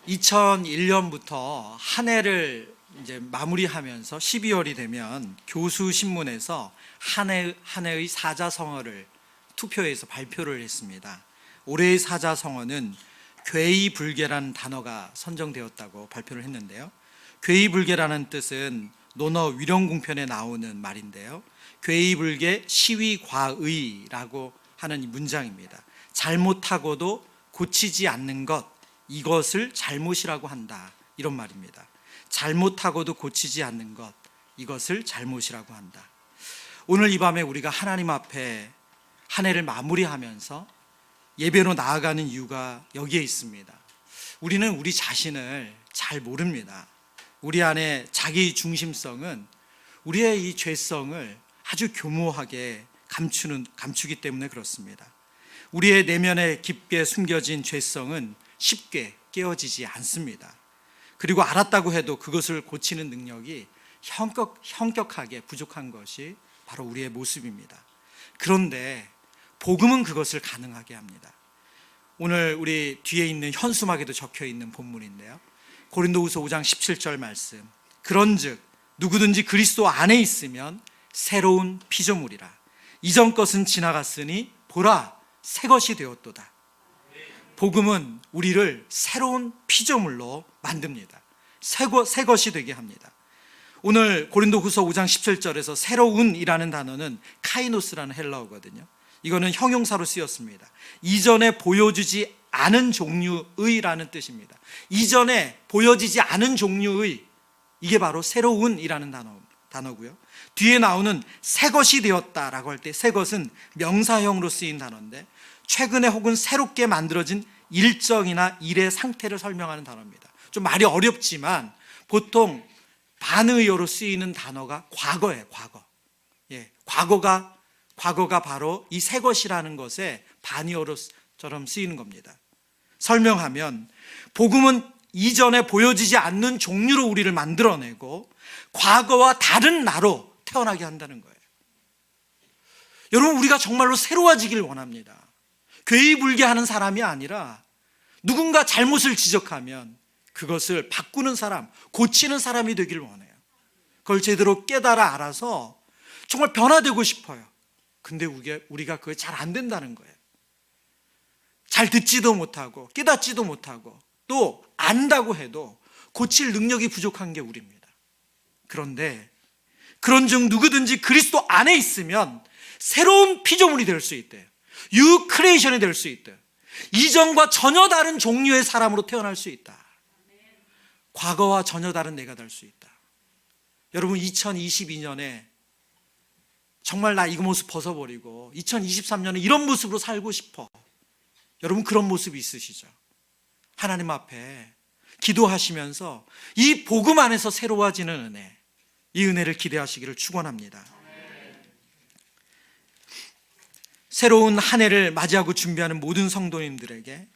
2001년부터 한 해를 이제 마무리하면서 12월이 되면 교수 신문에서 한 해의 사자성어를 투표해서 발표를 했습니다. 올해의 사자성어는 괴이불개라는 단어가 선정되었다고 발표를 했는데요. 괴이불개라는 뜻은 논어 위령궁편에 나오는 말인데요. 괴이불개 시위과의라고 하는 이 문장입니다. 잘못하고도 고치지 않는 것, 이것을 잘못이라고 한다, 이런 말입니다. 잘못하고도 고치지 않는 것, 이것을 잘못이라고 한다. 오늘 이 밤에 우리가 하나님 앞에 한 해를 마무리하면서 예배로 나아가는 이유가 여기에 있습니다. 우리는 우리 자신을 잘 모릅니다. 우리 안에 자기 중심성은 우리의 이 죄성을 아주 교모하게 감추기 때문에 그렇습니다. 우리의 내면에 깊게 숨겨진 죄성은 쉽게 깨어지지 않습니다. 그리고 알았다고 해도 그것을 고치는 능력이 현격하게 부족한 것이 바로 우리의 모습입니다. 그런데 복음은 그것을 가능하게 합니다. 오늘 우리 뒤에 있는 현수막에도 적혀 있는 본문인데요. 고린도후서 5장 17절 말씀. 그런즉 누구든지 그리스도 안에 있으면 새로운 피조물이라. 이전 것은 지나갔으니 보라, 새 것이 되었도다. 복음은 우리를 새로운 피조물로 만듭니다. 새 것이 되게 합니다. 오늘 고린도후서 5장 17절에서 새로운이라는 단어는 카이노스라는 헬라어거든요. 이거는 형용사로 쓰였습니다. 이전에 보여주지 않은 종류의라는 뜻입니다. 이전에 보여지지 않은 종류의, 이게 바로 새로운이라는 단어고요. 뒤에 나오는 새 것이 되었다라고 할 때 새 것은 명사형으로 쓰인 단어인데 최근에 혹은 새롭게 만들어진 일정이나 일의 상태를 설명하는 단어입니다. 좀 말이 어렵지만 보통 반의어로 쓰이는 단어가 과거예요. 과거. 과거가 바로 이 새 것이라는 것의 반의어로처럼 쓰이는 겁니다. 설명하면 복음은 이전에 보여지지 않는 종류로 우리를 만들어내고 과거와 다른 나로 태어나게 한다는 거예요. 여러분, 우리가 정말로 새로워지길 원합니다. 괴이불개하는 사람이 아니라 누군가 잘못을 지적하면 그것을 바꾸는 사람, 고치는 사람이 되길 원해요. 그걸 제대로 깨달아 알아서 정말 변화되고 싶어요. 근데 우리가 그게 잘 안 된다는 거예요. 잘 듣지도 못하고 깨닫지도 못하고 또 안다고 해도 고칠 능력이 부족한 게 우리입니다. 그런데 그런즉 누구든지 그리스도 안에 있으면 새로운 피조물이 될 수 있대요. 뉴 크리에이션이 될 수 있대요. 이전과 전혀 다른 종류의 사람으로 태어날 수 있다. 과거와 전혀 다른 내가 될 수 있다. 여러분, 2022년에 정말 나 이거 모습 벗어버리고 2023년에 이런 모습으로 살고 싶어. 여러분, 그런 모습이 있으시죠? 하나님 앞에 기도하시면서 이 복음 안에서 새로워지는 은혜, 이 은혜를 기대하시기를 축원합니다. 새로운 한 해를 맞이하고 준비하는 모든 성도님들에게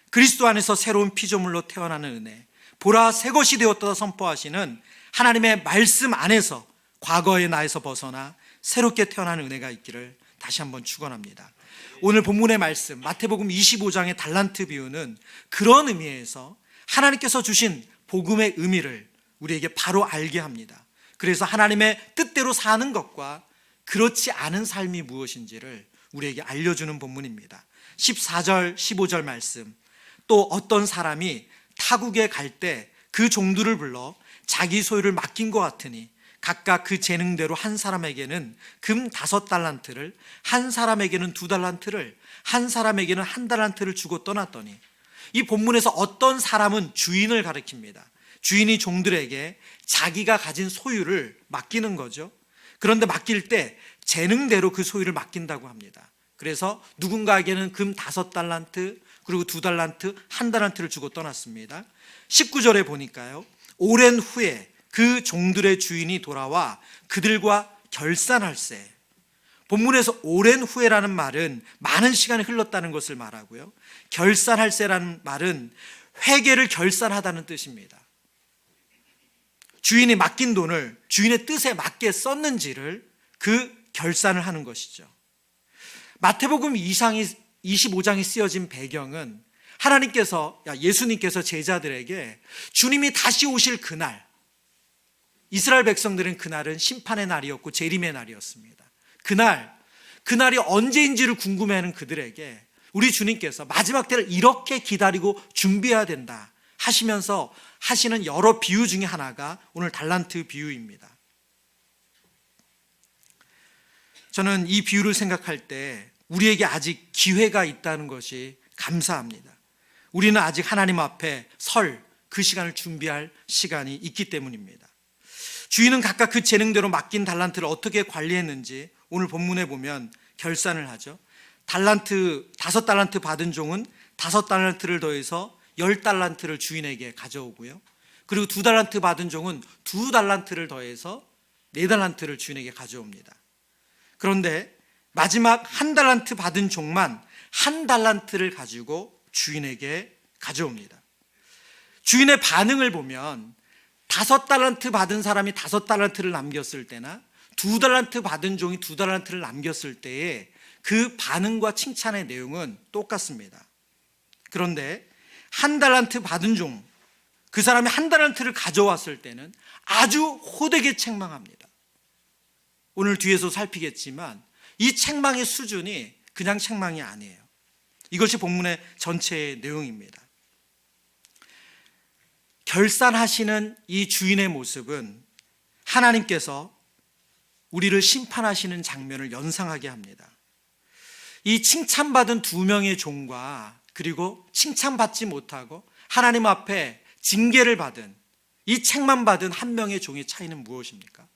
그리스도 안에서 새로운 피조물로 태어나는 은혜, 보라, 새 것이 되었다 선포하시는 하나님의 말씀 안에서 과거의 나에서 벗어나 새롭게 태어나는 은혜가 있기를 다시 한번 축원합니다. 오늘 본문의 말씀 마태복음 25장의 달란트 비유는 그런 의미에서 하나님께서 주신 복음의 의미를 우리에게 바로 알게 합니다. 그래서 하나님의 뜻대로 사는 것과 그렇지 않은 삶이 무엇인지를 우리에게 알려주는 본문입니다. 14절 15절 말씀. 또 어떤 사람이 타국에 갈 때 그 종들을 불러 자기 소유를 맡긴 것 같으니 각각 그 재능대로 한 사람에게는 금 5달란트를, 한 사람에게는 2달란트를, 한 사람에게는 1달란트를 주고 떠났더니, 이 본문에서 어떤 사람은 주인을 가리킵니다. 주인이 종들에게 자기가 가진 소유를 맡기는 거죠. 그런데 맡길 때 재능대로 그 소유를 맡긴다고 합니다. 그래서 누군가에게는 금 5달란트, 그리고 2달란트, 1달란트를 주고 떠났습니다. 19절에 보니까요, 오랜 후에 그 종들의 주인이 돌아와 그들과 결산할세. 본문에서 오랜 후에라는 말은 많은 시간이 흘렀다는 것을 말하고요, 결산할세라는 말은 회계를 결산하다는 뜻입니다. 주인이 맡긴 돈을 주인의 뜻에 맞게 썼는지를 그 결산을 하는 것이죠. 마태복음 25장이 쓰여진 배경은 예수님께서 제자들에게 주님이 다시 오실 그날, 이스라엘 백성들은 그날은 심판의 날이었고 재림의 날이었습니다. 그날이 언제인지를 궁금해하는 그들에게 우리 주님께서 마지막 때를 이렇게 기다리고 준비해야 된다 하시면서 하시는 여러 비유 중에 하나가 오늘 달란트 비유입니다. 저는 이 비유를 생각할 때 우리에게 아직 기회가 있다는 것이 감사합니다. 우리는 아직 하나님 앞에 설 그 시간을 준비할 시간이 있기 때문입니다. 주인은 각각 그 재능대로 맡긴 달란트를 어떻게 관리했는지 오늘 본문에 보면 결산을 하죠. 5달란트 받은 종은 5달란트를 더해서 10달란트를 주인에게 가져오고요. 그리고 2달란트 받은 종은 2달란트를 더해서 4달란트를 주인에게 가져옵니다. 그런데 마지막 1달란트 받은 종만 1달란트를 가지고 주인에게 가져옵니다. 주인의 반응을 보면 5달란트 받은 사람이 5달란트를 남겼을 때나 2달란트 받은 종이 2달란트를 남겼을 때의 그 반응과 칭찬의 내용은 똑같습니다. 그런데 1달란트 받은 종, 그 사람이 1달란트를 가져왔을 때는 아주 호되게 책망합니다. 오늘 뒤에서 살피겠지만 이 책망의 수준이 그냥 책망이 아니에요. 이것이 본문의 전체의 내용입니다. 결산하시는 이 주인의 모습은 하나님께서 우리를 심판하시는 장면을 연상하게 합니다. 이 칭찬받은 2명의 종과 그리고 칭찬받지 못하고 하나님 앞에 징계를 받은 이 책망받은 1명의 종의 차이는 무엇입니까?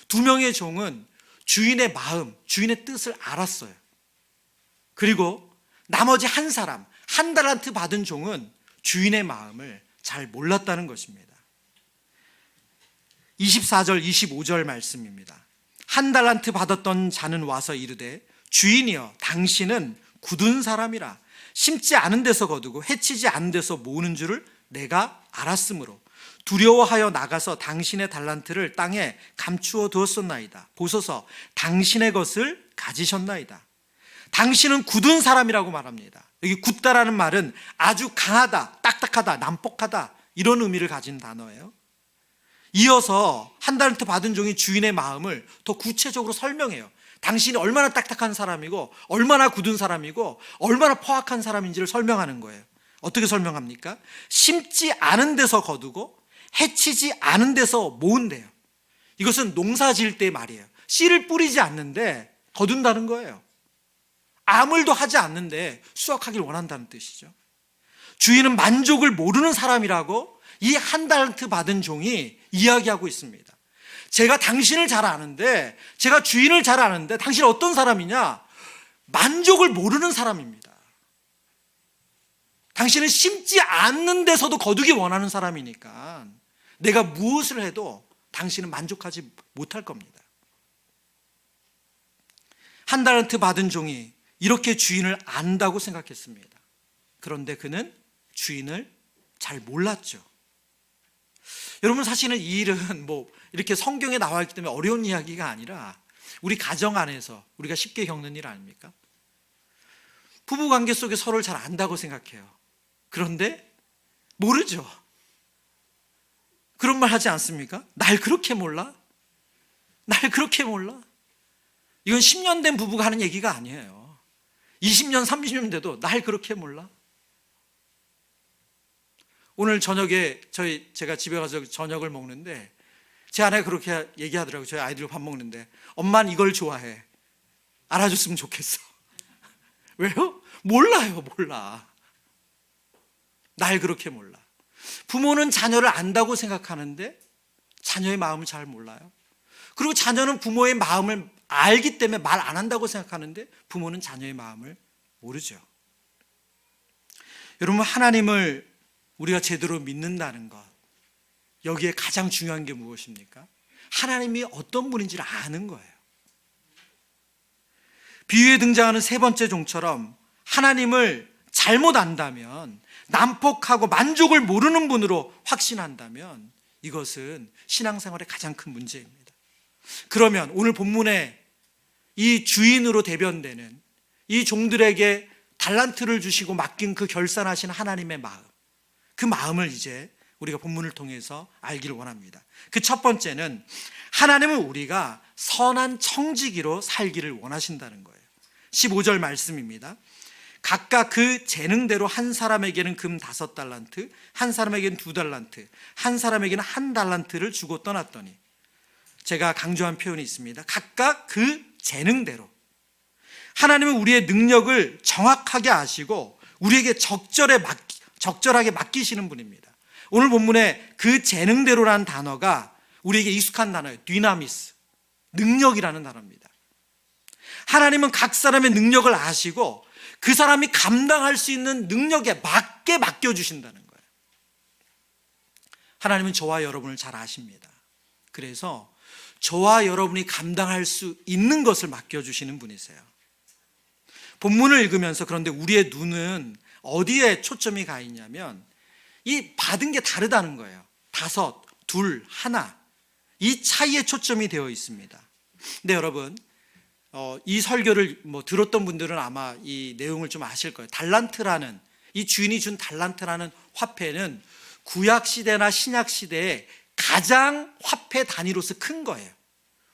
2명의 종은 주인의 마음, 주인의 뜻을 알았어요. 그리고 나머지 한 사람, 1달란트 받은 종은 주인의 마음을 잘 몰랐다는 것입니다. 24절, 25절 말씀입니다. 1달란트 받았던 자는 와서 이르되 주인이여 당신은 굳은 사람이라 심지 않은 데서 거두고 해치지 않은 데서 모으는 줄을 내가 알았으므로 두려워하여 나가서 당신의 달란트를 땅에 감추어 두었었나이다. 보소서 당신의 것을 가지셨나이다. 당신은 굳은 사람이라고 말합니다. 여기 굳다라는 말은 아주 강하다, 딱딱하다, 난폭하다 이런 의미를 가진 단어예요. 이어서 1달란트 받은 종이 주인의 마음을 더 구체적으로 설명해요. 당신이 얼마나 딱딱한 사람이고 얼마나 굳은 사람이고 얼마나 포악한 사람인지를 설명하는 거예요. 어떻게 설명합니까? 심지 않은 데서 거두고 해치지 않은 데서 모은대요. 이것은 농사 지을 때 말이에요. 씨를 뿌리지 않는데 거둔다는 거예요. 아무일도 하지 않는데 수확하길 원한다는 뜻이죠. 주인은 만족을 모르는 사람이라고 이 1달란트 받은 종이 이야기하고 있습니다. 제가 당신을 잘 아는데, 제가 주인을 잘 아는데 당신은 어떤 사람이냐? 만족을 모르는 사람입니다. 당신은 심지 않는 데서도 거두기 원하는 사람이니까 내가 무엇을 해도 당신은 만족하지 못할 겁니다. 1달란트 받은 종이 이렇게 주인을 안다고 생각했습니다. 그런데 그는 주인을 잘 몰랐죠. 여러분, 사실은 이 일은 이렇게 성경에 나와 있기 때문에 어려운 이야기가 아니라 우리 가정 안에서 우리가 쉽게 겪는 일 아닙니까? 부부 관계 속에 서로를 잘 안다고 생각해요. 그런데 모르죠. 그런 말 하지 않습니까? 날 그렇게 몰라? 날 그렇게 몰라? 이건 10년 된 부부가 하는 얘기가 아니에요. 20년, 30년 돼도 날 그렇게 몰라? 오늘 저녁에 제가 집에 가서 저녁을 먹는데 제 아내가 그렇게 얘기하더라고요. 저희 아이들 밥 먹는데 엄마는 이걸 좋아해. 알아줬으면 좋겠어. 왜요? 몰라요. 몰라. 날 그렇게 몰라. 부모는 자녀를 안다고 생각하는데 자녀의 마음을 잘 몰라요. 그리고 자녀는 부모의 마음을 알기 때문에 말 안 한다고 생각하는데 부모는 자녀의 마음을 모르죠. 여러분, 하나님을 우리가 제대로 믿는다는 것, 여기에 가장 중요한 게 무엇입니까? 하나님이 어떤 분인지를 아는 거예요. 비유에 등장하는 세 번째 종처럼 하나님을 잘못 안다면, 난폭하고 만족을 모르는 분으로 확신한다면 이것은 신앙생활의 가장 큰 문제입니다. 그러면 오늘 본문에 이 주인으로 대변되는 이 종들에게 달란트를 주시고 맡긴 그 결산하신 하나님의 마음, 그 마음을 이제 우리가 본문을 통해서 알기를 원합니다. 그 첫 번째는 하나님은 우리가 선한 청지기로 살기를 원하신다는 거예요. 15절 말씀입니다. 각각 그 재능대로 한 사람에게는 금 5달란트, 한 사람에게는 2달란트, 한 사람에게는 1달란트를 주고 떠났더니, 제가 강조한 표현이 있습니다. 각각 그 재능대로. 하나님은 우리의 능력을 정확하게 아시고 우리에게 적절하게 맡기시는 분입니다. 오늘 본문에 그 재능대로라는 단어가 우리에게 익숙한 단어예요. 디나미스, 능력이라는 단어입니다. 하나님은 각 사람의 능력을 아시고 그 사람이 감당할 수 있는 능력에 맞게 맡겨주신다는 거예요. 하나님은 저와 여러분을 잘 아십니다. 그래서 저와 여러분이 감당할 수 있는 것을 맡겨주시는 분이세요. 본문을 읽으면서 그런데 우리의 눈은 어디에 초점이 가 있냐면 이 받은 게 다르다는 거예요. 5, 2, 1, 이 차이에 초점이 되어 있습니다. 근데 여러분, 이 설교를 들었던 분들은 아마 이 내용을 좀 아실 거예요. 달란트라는, 이 주인이 준 달란트라는 화폐는 구약시대나 신약시대에 가장 화폐 단위로서 큰 거예요.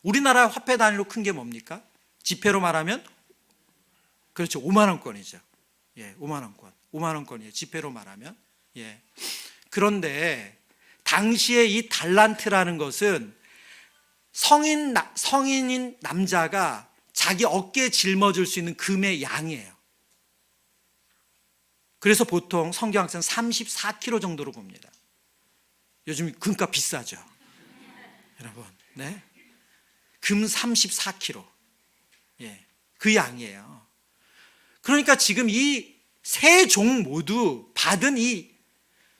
우리나라 화폐 단위로 큰 게 뭡니까? 지폐로 말하면 그렇죠, 5만 원권이죠. 예, 5만 원권. 5만 원권이에요. 지폐로 말하면. 예. 그런데 당시에 이 달란트라는 것은 성인인 남자가 자기 어깨에 짊어질 수 있는 금의 양이에요. 그래서 보통 성경학자는 34kg 정도로 봅니다. 요즘 금값 비싸죠, 여러분. 네, 금 34kg. 예, 그 양이에요. 그러니까 지금 이 세 종 모두 받은, 이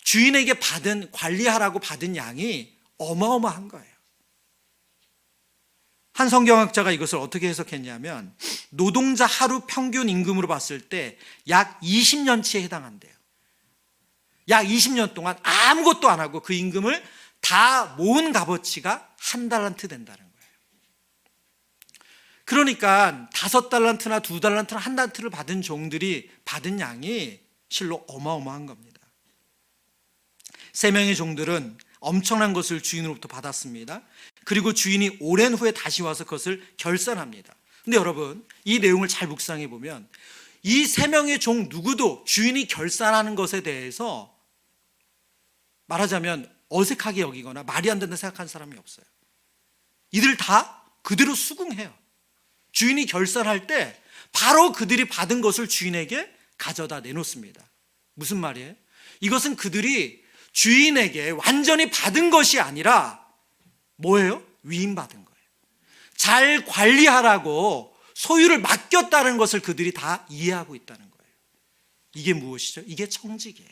주인에게 받은, 관리하라고 받은 양이 어마어마한 거예요. 한 성경학자가 이것을 어떻게 해석했냐면 노동자 하루 평균 임금으로 봤을 때 약 20년치에 해당한대요. 약 20년 동안 아무것도 안 하고 그 임금을 다 모은 값어치가 1달란트 된다는 거예요. 그러니까 5달란트나 2달란트나 1달란트를 받은 종들이 받은 양이 실로 어마어마한 겁니다. 3명의 종들은 엄청난 것을 주인으로부터 받았습니다. 그리고 주인이 오랜 후에 다시 와서 그것을 결산합니다. 근데 여러분, 이 내용을 잘 묵상해 보면 이 3명의 종 누구도 주인이 결산하는 것에 대해서 말하자면 어색하게 여기거나 말이 안 된다 생각하는 사람이 없어요. 이들 다 그대로 수긍해요. 주인이 결산할 때 바로 그들이 받은 것을 주인에게 가져다 내놓습니다. 무슨 말이에요? 이것은 그들이 주인에게 완전히 받은 것이 아니라 뭐예요? 위임받은 거예요. 잘 관리하라고 소유를 맡겼다는 것을 그들이 다 이해하고 있다는 거예요. 이게 무엇이죠? 이게 청직이에요.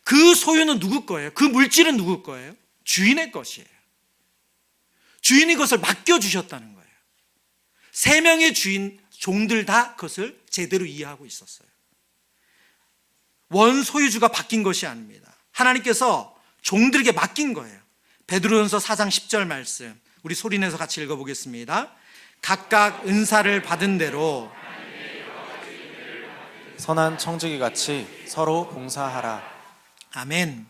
그 소유는 누구 거예요? 그 물질은 누구 거예요? 주인의 것이에요. 주인이 그것을 맡겨주셨다는 거예요. 3명의 주인, 종들 다 그것을 제대로 이해하고 있었어요. 원소유주가 바뀐 것이 아닙니다. 하나님께서 종들에게 맡긴 거예요. 베드로전서 4장 10절 말씀, 우리 소리내서 같이 읽어보겠습니다. 각각 은사를 받은 대로 선한 청지기 같이 서로 봉사하라. 아멘.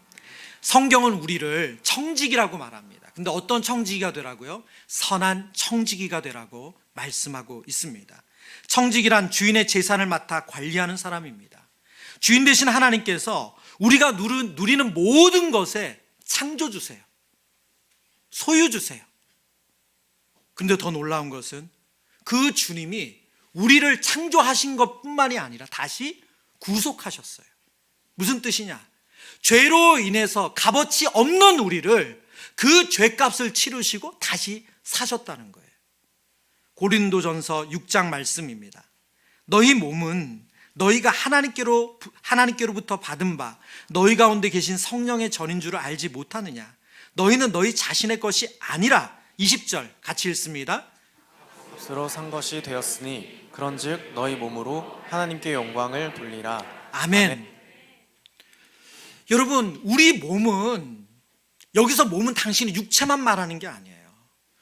성경은 우리를 청지기라고 말합니다. 근데 어떤 청지기가 되라고요? 선한 청지기가 되라고 말씀하고 있습니다. 청지기란 주인의 재산을 맡아 관리하는 사람입니다. 주인 되신 하나님께서 우리가 누리는 모든 것에 창조 주세요. 소유 주세요. 그런데 더 놀라운 것은 그 주님이 우리를 창조하신 것뿐만이 아니라 다시 구속하셨어요. 무슨 뜻이냐? 죄로 인해서 값어치 없는 우리를 그 죄값을 치르시고 다시 사셨다는 거예요. 고린도전서 6장 말씀입니다. 너희 몸은 너희가 하나님께로부터 받은 바 너희 가운데 계신 성령의 전인 줄을 알지 못하느냐? 너희는 너희 자신의 것이 아니라 20절 같이 읽습니다. 값으로 산 것이 되었으니 그런즉 너희 몸으로 하나님께 영광을 돌리라. 아멘. 여러분, 우리 몸은, 여기서 몸은 당신의 육체만 말하는 게 아니에요.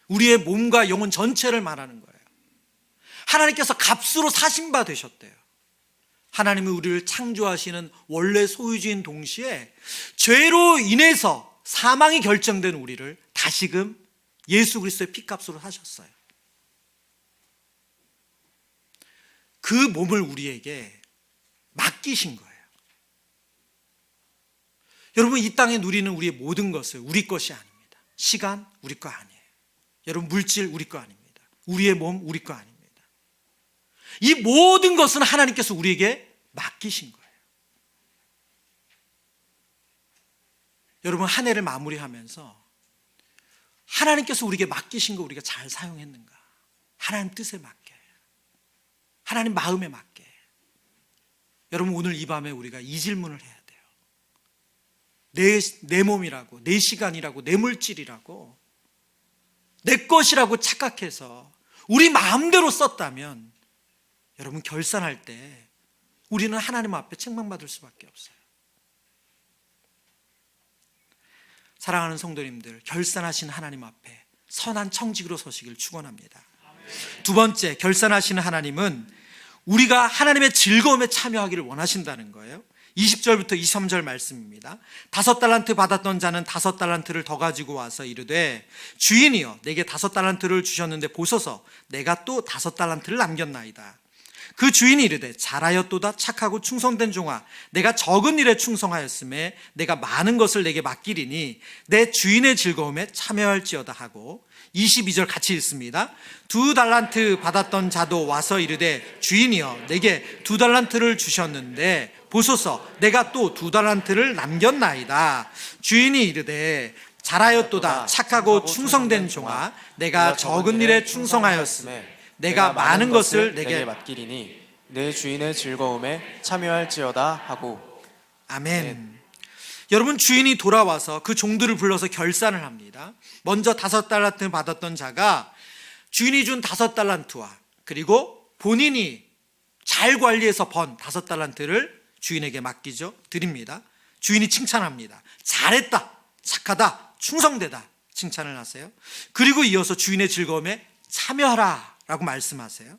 우리의 몸과 영혼 전체를 말하는 거예요. 하나님께서 값으로 사신 바 되셨대요. 하나님은 우리를 창조하시는 원래 소유주인 동시에 죄로 인해서 사망이 결정된 우리를 다시금 예수 그리스도의 피값으로 사셨어요. 그 몸을 우리에게 맡기신 거예요. 여러분, 이 땅에 누리는 우리의 모든 것을 우리 것이 아닙니다. 시간 우리 거 아니에요. 여러분, 물질 우리 거 아닙니다. 우리의 몸 우리 거 아닙니다. 이 모든 것은 하나님께서 우리에게 맡기신 거예요. 여러분, 한 해를 마무리하면서 하나님께서 우리에게 맡기신 거 우리가 잘 사용했는가? 하나님 뜻에 맞게, 하나님 마음에 맞게. 여러분, 오늘 이 밤에 우리가 이 질문을 해야 돼요. 내 몸이라고, 내 시간이라고, 내 물질이라고, 내 것이라고 착각해서 우리 마음대로 썼다면 여러분, 결산할 때 우리는 하나님 앞에 책망받을 수밖에 없어요. 사랑하는 성도님들, 결산하신 하나님 앞에 선한 청직으로 서시길 축원합니다. 두 번째, 결산하시는 하나님은 우리가 하나님의 즐거움에 참여하기를 원하신다는 거예요. 20절부터 23절 말씀입니다. 5달란트 받았던 자는 5달란트를 더 가지고 와서 이르되 주인이여, 내게 5달란트를 주셨는데 보소서, 내가 또 5달란트를 남겼나이다. 그 주인이 이르되 잘하였도다 착하고 충성된 종아, 내가 적은 일에 충성하였음에 내가 많은 것을 내게 맡기리니 내 주인의 즐거움에 참여할지어다 하고, 22절 같이 읽습니다. 2달란트 받았던 자도 와서 이르되 주인이여, 내게 2달란트를 주셨는데 보소서, 내가 또 2달란트를 남겼나이다. 주인이 이르되 잘하였도다 착하고 충성된 종아, 내가 적은 일에 충성하였음에 내가 많은 것을 내게 맡기리니 내 주인의 즐거움에 참여할지어다 하고. 아멘. 여러분, 주인이 돌아와서 그 종들을 불러서 결산을 합니다. 먼저 5달란트 받았던 자가 주인이 준 5달란트와 그리고 본인이 잘 관리해서 번 5달란트를 주인에게 맡기죠. 드립니다. 주인이 칭찬합니다. 잘했다, 착하다, 충성되다 칭찬을 하세요. 그리고 이어서 주인의 즐거움에 참여하라 라고 말씀하세요.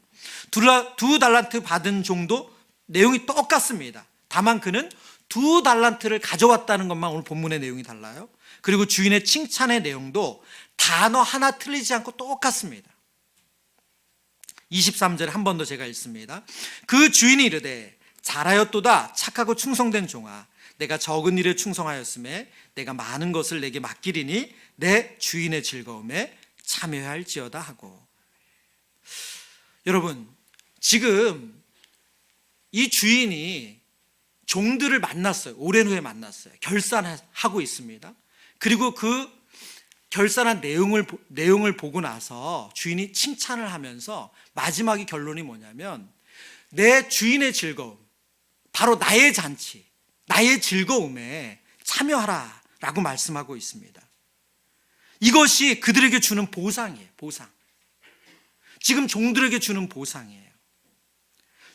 2달란트 받은 종도 내용이 똑같습니다. 다만 그는 2달란트를 가져왔다는 것만 오늘 본문의 내용이 달라요. 그리고 주인의 칭찬의 내용도 단어 하나 틀리지 않고 똑같습니다. 23절에 한 번 더 제가 읽습니다. 그 주인이 이르되 잘하였도다 착하고 충성된 종아, 내가 적은 일에 충성하였음에 내가 많은 것을 내게 맡기리니 내 주인의 즐거움에 참여할지어다 하고. 여러분, 지금 이 주인이 종들을 만났어요. 오랜 후에 만났어요. 결산하고 있습니다. 그리고 그 결산한 내용을 보고 나서 주인이 칭찬을 하면서 마지막의 결론이 뭐냐면, 내 주인의 즐거움, 바로 나의 잔치, 나의 즐거움에 참여하라 라고 말씀하고 있습니다. 이것이 그들에게 주는 보상이에요. 보상. 지금 종들에게 주는 보상이에요.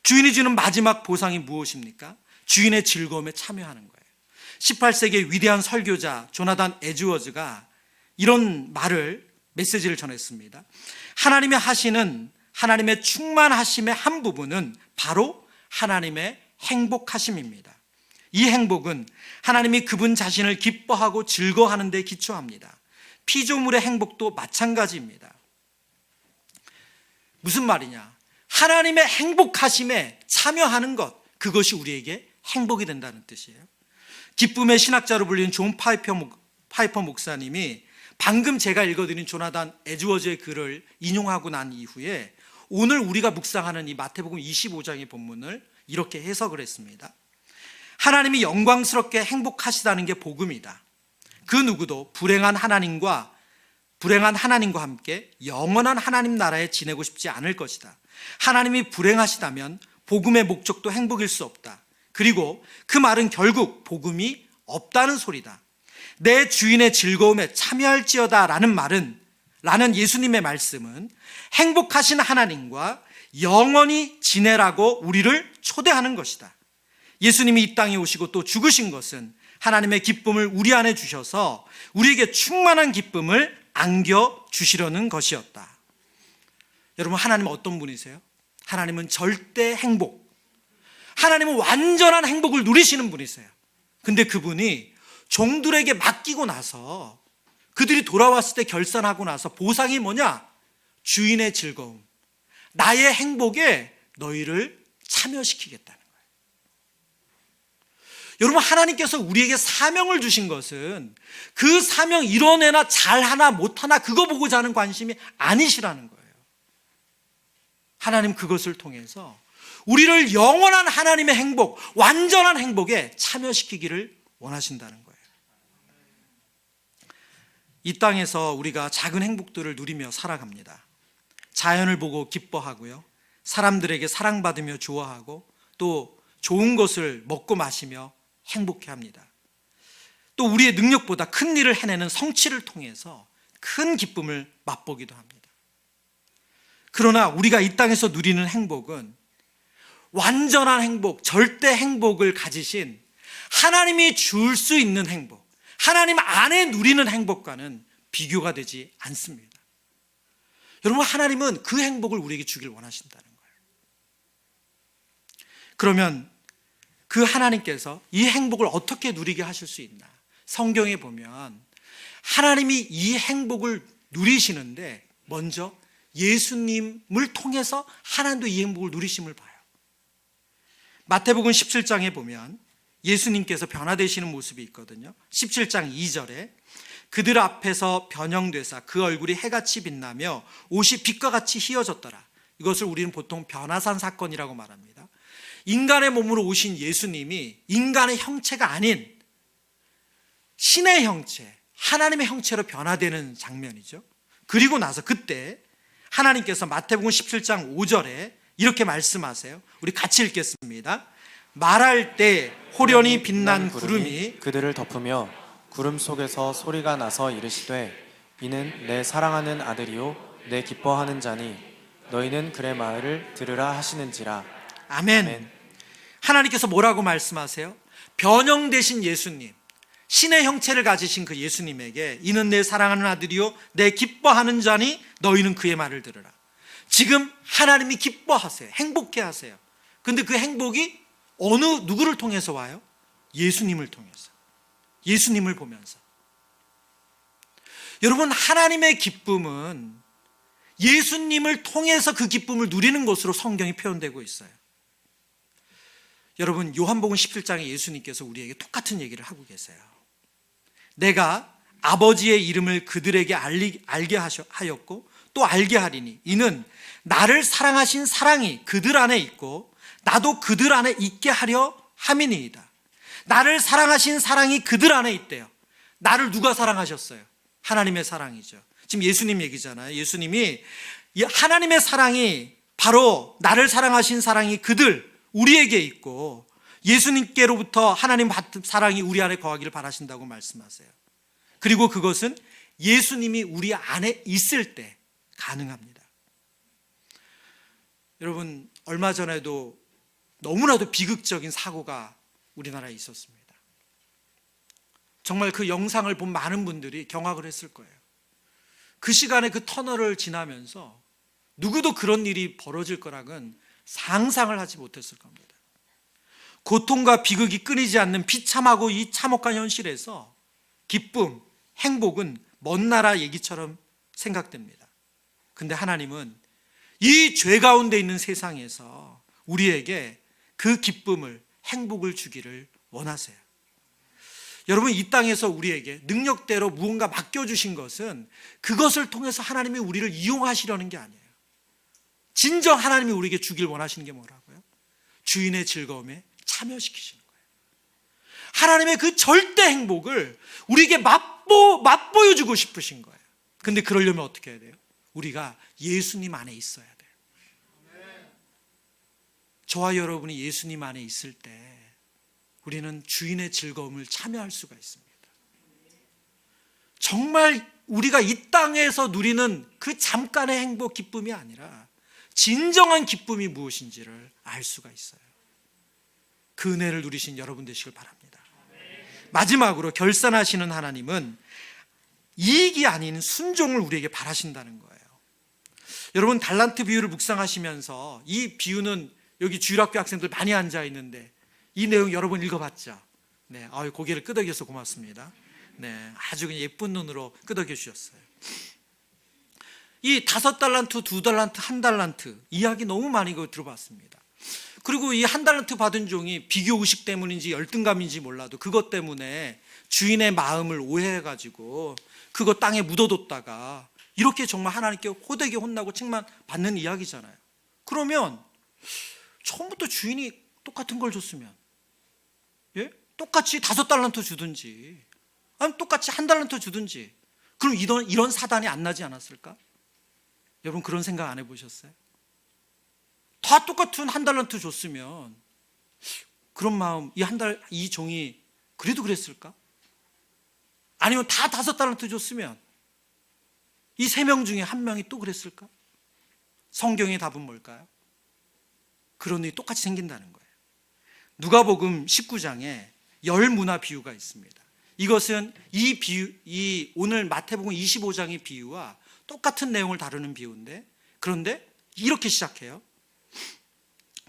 주인이 주는 마지막 보상이 무엇입니까? 주인의 즐거움에 참여하는 거예요. 18세기의 위대한 설교자 조나단 에즈워즈가 이런 메시지를 전했습니다. 하나님의 하시는 하나님의 충만하심의 한 부분은 바로 하나님의 행복하심입니다. 이 행복은 하나님이 그분 자신을 기뻐하고 즐거워하는 데 기초합니다. 피조물의 행복도 마찬가지입니다. 무슨 말이냐? 하나님의 행복하심에 참여하는 것, 그것이 우리에게 행복이 된다는 뜻이에요. 기쁨의 신학자로 불리는 존 파이퍼 목사님이 방금 제가 읽어드린 조나단 에즈워즈의 글을 인용하고 난 이후에 오늘 우리가 묵상하는 이 마태복음 25장의 본문을 이렇게 해석을 했습니다. 하나님이 영광스럽게 행복하시다는 게 복음이다. 그 누구도 불행한 하나님과 함께 영원한 하나님 나라에 지내고 싶지 않을 것이다. 하나님이 불행하시다면 복음의 목적도 행복일 수 없다. 그리고 그 말은 결국 복음이 없다는 소리다. 내 주인의 즐거움에 참여할지어다 라는 예수님의 말씀은 행복하신 하나님과 영원히 지내라고 우리를 초대하는 것이다. 예수님이 이 땅에 오시고 또 죽으신 것은 하나님의 기쁨을 우리 안에 주셔서 우리에게 충만한 기쁨을 안겨주시려는 것이었다. 여러분, 하나님은 어떤 분이세요? 하나님은 절대 행복, 하나님은 완전한 행복을 누리시는 분이세요. 근데 그분이 종들에게 맡기고 나서 그들이 돌아왔을 때 결산하고 나서 보상이 뭐냐? 주인의 즐거움, 나의 행복에 너희를 참여시키겠다는 거예요. 여러분, 하나님께서 우리에게 사명을 주신 것은 그 사명 이뤄내나 잘하나 못하나 그거 보고자 하는 관심이 아니시라는 거예요. 하나님 그것을 통해서 우리를 영원한 하나님의 행복, 완전한 행복에 참여시키기를 원하신다는 거예요. 이 땅에서 우리가 작은 행복들을 누리며 살아갑니다. 자연을 보고 기뻐하고요, 사람들에게 사랑받으며 좋아하고, 또 좋은 것을 먹고 마시며 행복해합니다. 또 우리의 능력보다 큰 일을 해내는 성취를 통해서 큰 기쁨을 맛보기도 합니다. 그러나 우리가 이 땅에서 누리는 행복은 완전한 행복, 절대 행복을 가지신 하나님이 줄 수 있는 행복, 하나님 안에 누리는 행복과는 비교가 되지 않습니다. 여러분, 하나님은 그 행복을 우리에게 주길 원하신다는 거예요. 그러면 그 하나님께서 이 행복을 어떻게 누리게 하실 수 있나? 성경에 보면 하나님이 이 행복을 누리시는데 먼저 예수님을 통해서 하나님도 이 행복을 누리심을 봐요. 마태복음 17장에 보면 예수님께서 변화되시는 모습이 있거든요. 17장 2절에 그들 앞에서 변형되사 그 얼굴이 해같이 빛나며 옷이 빛과 같이 희어졌더라. 이것을 우리는 보통 변화산 사건이라고 말합니다. 인간의 몸으로 오신 예수님이 인간의 형체가 아닌 신의 형체, 하나님의 형체로 변화되는 장면이죠. 그리고 나서 그때 하나님께서 마태복음 17장 5절에 이렇게 말씀하세요. 우리 같이 읽겠습니다. 말할 때 호련히 빛난 구름이 그들을 덮으며 구름 속에서 소리가 나서 이르시되 이는 내 사랑하는 아들이요 내 기뻐하는 자니 너희는 그의 말을 들으라 하시는지라. 아멘. 아멘. 하나님께서 뭐라고 말씀하세요? 변형되신 예수님, 신의 형체를 가지신 그 예수님에게 이는 내 사랑하는 아들이요 내 기뻐하는 자니 너희는 그의 말을 들으라. 지금 하나님이 기뻐하세요. 행복해 하세요. 근데 그 행복이 누구를 통해서 와요? 예수님을 통해서, 예수님을 보면서. 여러분, 하나님의 기쁨은 예수님을 통해서 그 기쁨을 누리는 것으로 성경이 표현되고 있어요. 여러분, 요한복음 17장에 예수님께서 우리에게 똑같은 얘기를 하고 계세요. 내가 아버지의 이름을 그들에게 알게 하였고 또 알게 하리니 이는 나를 사랑하신 사랑이 그들 안에 있고 나도 그들 안에 있게 하려 함이니이다. 나를 사랑하신 사랑이 그들 안에 있대요. 나를 누가 사랑하셨어요? 하나님의 사랑이죠. 지금 예수님 얘기잖아요. 예수님이 하나님의 사랑이 바로 나를 사랑하신 사랑이 우리에게 있고 예수님께로부터 하나님 받은 사랑이 우리 안에 거하기를 바라신다고 말씀하세요. 그리고 그것은 예수님이 우리 안에 있을 때 가능합니다. 여러분, 얼마 전에도 너무나도 비극적인 사고가 우리나라에 있었습니다. 정말 그 영상을 본 많은 분들이 경악을 했을 거예요. 그 시간에 그 터널을 지나면서 누구도 그런 일이 벌어질 거라고는 상상을 하지 못했을 겁니다. 고통과 비극이 끊이지 않는 비참하고 이 참혹한 현실에서 기쁨, 행복은 먼 나라 얘기처럼 생각됩니다. 근데 하나님은 이 죄 가운데 있는 세상에서 우리에게 그 기쁨을, 행복을 주기를 원하세요. 여러분, 이 땅에서 우리에게 능력대로 무언가 맡겨주신 것은 그것을 통해서 하나님이 우리를 이용하시려는 게 아니에요. 진정 하나님이 우리에게 주길 원하시는 게 뭐라고요? 주인의 즐거움에 참여시키시는 거예요. 하나님의 그 절대 행복을 우리에게 맛보여주고 싶으신 거예요. 근데 그러려면 어떻게 해야 돼요? 우리가 예수님 안에 있어야 돼요. 저와 여러분이 예수님 안에 있을 때 우리는 주인의 즐거움을 참여할 수가 있습니다. 정말 우리가 이 땅에서 누리는 그 잠깐의 행복, 기쁨이 아니라 진정한 기쁨이 무엇인지를 알 수가 있어요. 그 은혜를 누리신 여러분 되시길 바랍니다. 마지막으로 결산하시는 하나님은 이익이 아닌 순종을 우리에게 바라신다는 거예요. 여러분 달란트 비유를 묵상하시면서 이 비유는 여기 주일학교 학생들 많이 앉아 있는데 이 내용 여러분 읽어봤죠? 네, 고개를 끄덕여서 고맙습니다. 네, 아주 그냥 예쁜 눈으로 끄덕여 주셨어요. 이 5달란트, 2달란트, 1달란트 이야기 너무 많이 들어봤습니다. 그리고 이 1달란트 받은 종이 비교 의식 때문인지 열등감인지 몰라도 그것 때문에 주인의 마음을 오해해가지고 그거 땅에 묻어뒀다가 이렇게 정말 하나님께 호되게 혼나고 책만 받는 이야기잖아요. 그러면 처음부터 주인이 똑같은 걸 줬으면, 예? 똑같이 5달란트 주든지 아니면 똑같이 1달란트 주든지 그럼 이런 사단이 안 나지 않았을까? 여러분 그런 생각 안 해보셨어요? 다 똑같은 1달란트 줬으면 그런 마음, 이 종이 그래도 그랬을까? 아니면 다 5달란트 줬으면 이 3명 중에 1명이 또 그랬을까? 성경의 답은 뭘까요? 그런 일이 똑같이 생긴다는 거예요. 누가복음 19장에 열 문화 비유가 있습니다. 이것은 이 오늘 마태복음 25장의 비유와 똑같은 내용을 다루는 비유인데, 그런데 이렇게 시작해요.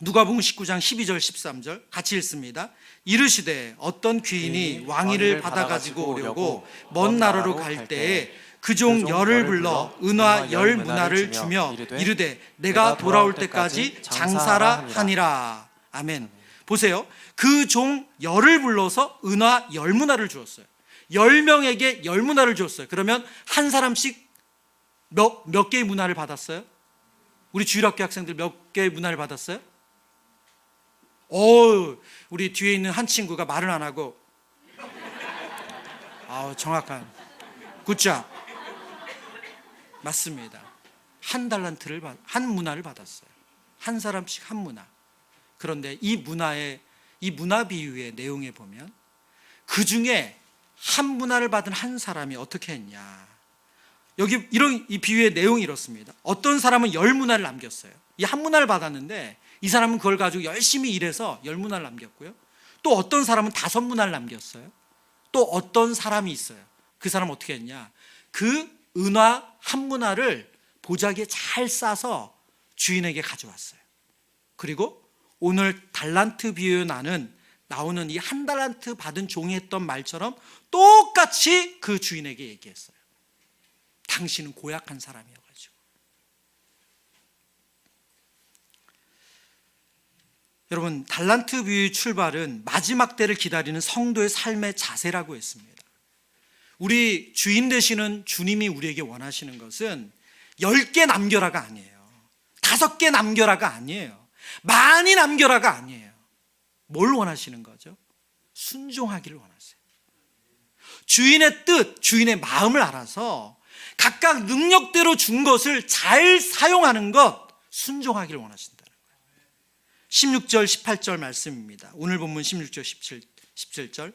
누가복음 19장 12절 13절 같이 읽습니다. 이르시되 어떤 귀인이 왕위를 받아가지고 오려고 먼 나라로 갈 때에 그 종 열을 불러 은화 열 문화를 주며 이르되 내가 돌아올 때까지 장사라 하니라. 아멘. 보세요. 그 종 열을 불러서 은화 열 문화를 주었어요. 10명에게 열 문화를 주었어요. 그러면 한 사람씩 몇 개의 문화를 받았어요? 우리 주일학교 학생들 몇 개의 문화를 받았어요? 우리 뒤에 있는 한 친구가 말을 안 하고 정확한 굿잡. 맞습니다. 한 문화를 받았어요. 한 사람씩 한 문화. 그런데 이 문화 비유의 내용에 보면 그 중에 한 문화를 받은 한 사람이 어떻게 했냐. 여기 이 비유의 내용이 이렇습니다. 어떤 사람은 열 문화를 남겼어요. 이 한 문화를 받았는데 이 사람은 그걸 가지고 열심히 일해서 열 문화를 남겼고요. 또 어떤 사람은 5문화를 남겼어요. 또 어떤 사람이 있어요. 그 사람은 어떻게 했냐. 그 은화 한 문화를 보자기에 잘 싸서 주인에게 가져왔어요. 그리고 오늘 달란트 비유에 나오는 이 1달란트 받은 종이 했던 말처럼 똑같이 그 주인에게 얘기했어요. 당신은 고약한 사람이어가지고. 여러분 달란트 비유의 출발은 마지막 때를 기다리는 성도의 삶의 자세라고 했습니다. 우리 주인 되시는 주님이 우리에게 원하시는 것은 10개 남겨라가 아니에요. 5개 남겨라가 아니에요. 많이 남겨라가 아니에요. 뭘 원하시는 거죠? 순종하기를 원하세요. 주인의 뜻, 주인의 마음을 알아서 각각 능력대로 준 것을 잘 사용하는 것, 순종하기를 원하신다는 거예요. 16절 18절 말씀입니다. 오늘 본문 16절 17절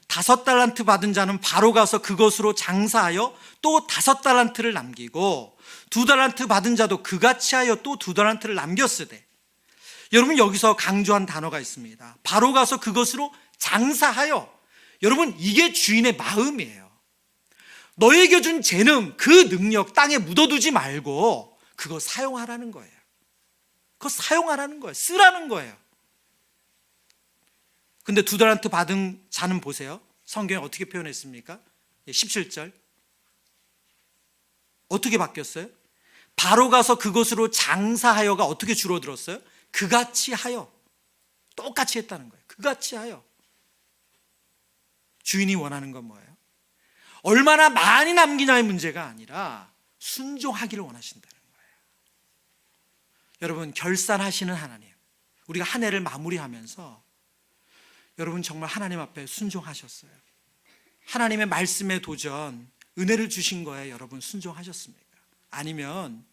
5달란트 받은 자는 바로 가서 그것으로 장사하여 또 5달란트를 남기고 2달란트 받은 자도 그같이 하여 또 2달란트를 남겼으되. 여러분 여기서 강조한 단어가 있습니다. 바로 가서 그것으로 장사하여. 여러분 이게 주인의 마음이에요. 너에게 준 재능, 그 능력 땅에 묻어두지 말고 그거 사용하라는 거예요. 그거 사용하라는 거예요. 쓰라는 거예요. 근데 2달란트 받은 자는 보세요. 성경에 어떻게 표현했습니까? 17절. 어떻게 바뀌었어요? 바로 가서 그것으로 장사하여가 어떻게 줄어들었어요? 그같이 하여. 똑같이 했다는 거예요. 그같이 하여. 주인이 원하는 건 뭐예요? 얼마나 많이 남기냐의 문제가 아니라 순종하기를 원하신다는 거예요. 여러분 결산하시는 하나님, 우리가 한 해를 마무리하면서 여러분 정말 하나님 앞에 순종하셨어요? 하나님의 말씀에 도전, 은혜를 주신 거에 여러분 순종하셨습니까? 아니면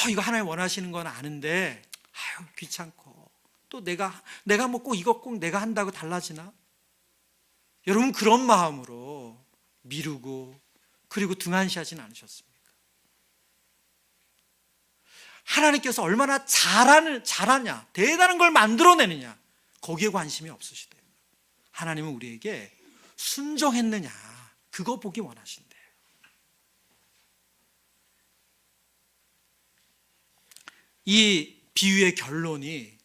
이거 하나님 원하시는 건 아는데 귀찮고 또 내가 뭐 꼭 이거 꼭 내가 한다고 달라지나? 여러분 그런 마음으로 미루고 그리고 등한시하지는 않으셨습니까? 하나님께서 얼마나 잘하냐, 대단한 걸 만들어내느냐, 거기에 관심이 없으시대요. 하나님은 우리에게 순종했느냐, 그거 보기 원하신대요. 이 비유의 결론이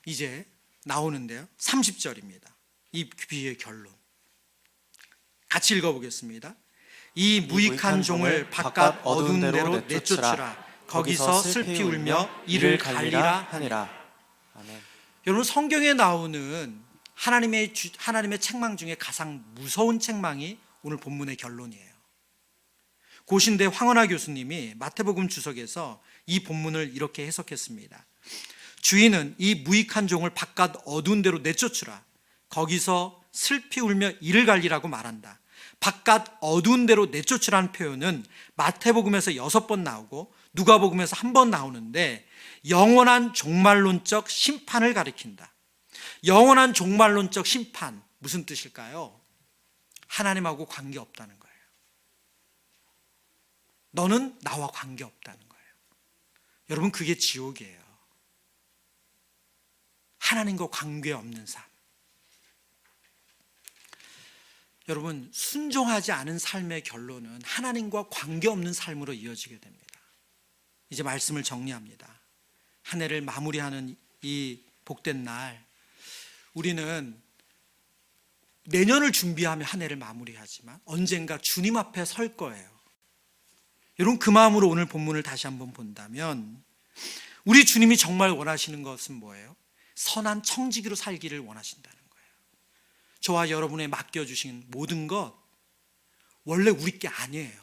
이제 나오는데요. 30절입니다. 이 비유의 결론. 같이 읽어보겠습니다. 이 무익한 종을 바깥 어두운 데로 내쫓으라. 거기서 슬피 울며 이를 갈리라 하니라. 아멘. 여러분, 성경에 나오는 하나님의 책망 중에 가장 무서운 책망이 오늘 본문의 결론이에요. 고신대 황원하 교수님이 마태복음 주석에서 이 본문을 이렇게 해석했습니다. 주인은 이 무익한 종을 바깥 어두운 데로 내쫓으라. 거기서 슬피 울며 이를 갈리라고 말한다. 바깥 어두운 데로 내쫓으라는 표현은 마태복음에서 6번 나오고 누가복음에서 1번 나오는데 영원한 종말론적 심판을 가리킨다. 영원한 종말론적 심판, 무슨 뜻일까요? 하나님하고 관계없다는 거예요. 너는 나와 관계없다는 거예요. 여러분, 그게 지옥이에요. 하나님과 관계없는 삶. 여러분, 순종하지 않은 삶의 결론은 하나님과 관계없는 삶으로 이어지게 됩니다. 이제 말씀을 정리합니다. 한 해를 마무리하는 이 복된 날, 우리는 내년을 준비하며 한 해를 마무리하지만 언젠가 주님 앞에 설 거예요. 여러분, 그 마음으로 오늘 본문을 다시 한번 본다면 우리 주님이 정말 원하시는 것은 뭐예요? 선한 청지기로 살기를 원하신다는 거예요. 저와 여러분의 맡겨주신 모든 것 원래 우리 게 아니에요.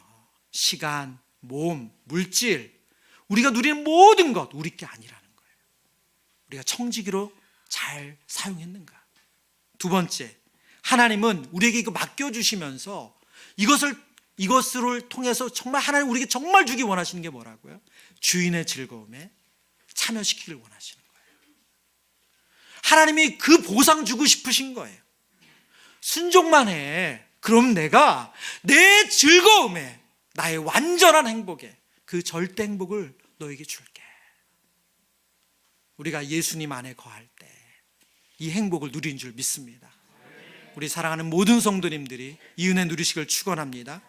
시간, 몸, 물질, 우리가 누리는 모든 것 우리 게 아니라는 거예요. 우리가 청지기로 잘 사용했는가? 두 번째, 하나님은 우리에게 이거 맡겨주시면서 이것을 통해서 정말 하나님 우리에게 정말 주기 원하시는 게 뭐라고요? 주인의 즐거움에 참여시키길 원하시는 거예요. 하나님이 그 보상 주고 싶으신 거예요. 순종만 해. 그럼 내가 내 즐거움에, 나의 완전한 행복에, 그 절대 행복을 너에게 줄게. 우리가 예수님 안에 거할 때 이 행복을 누린 줄 믿습니다. 우리 사랑하는 모든 성도님들이 이 은혜 누리시길 축원합니다.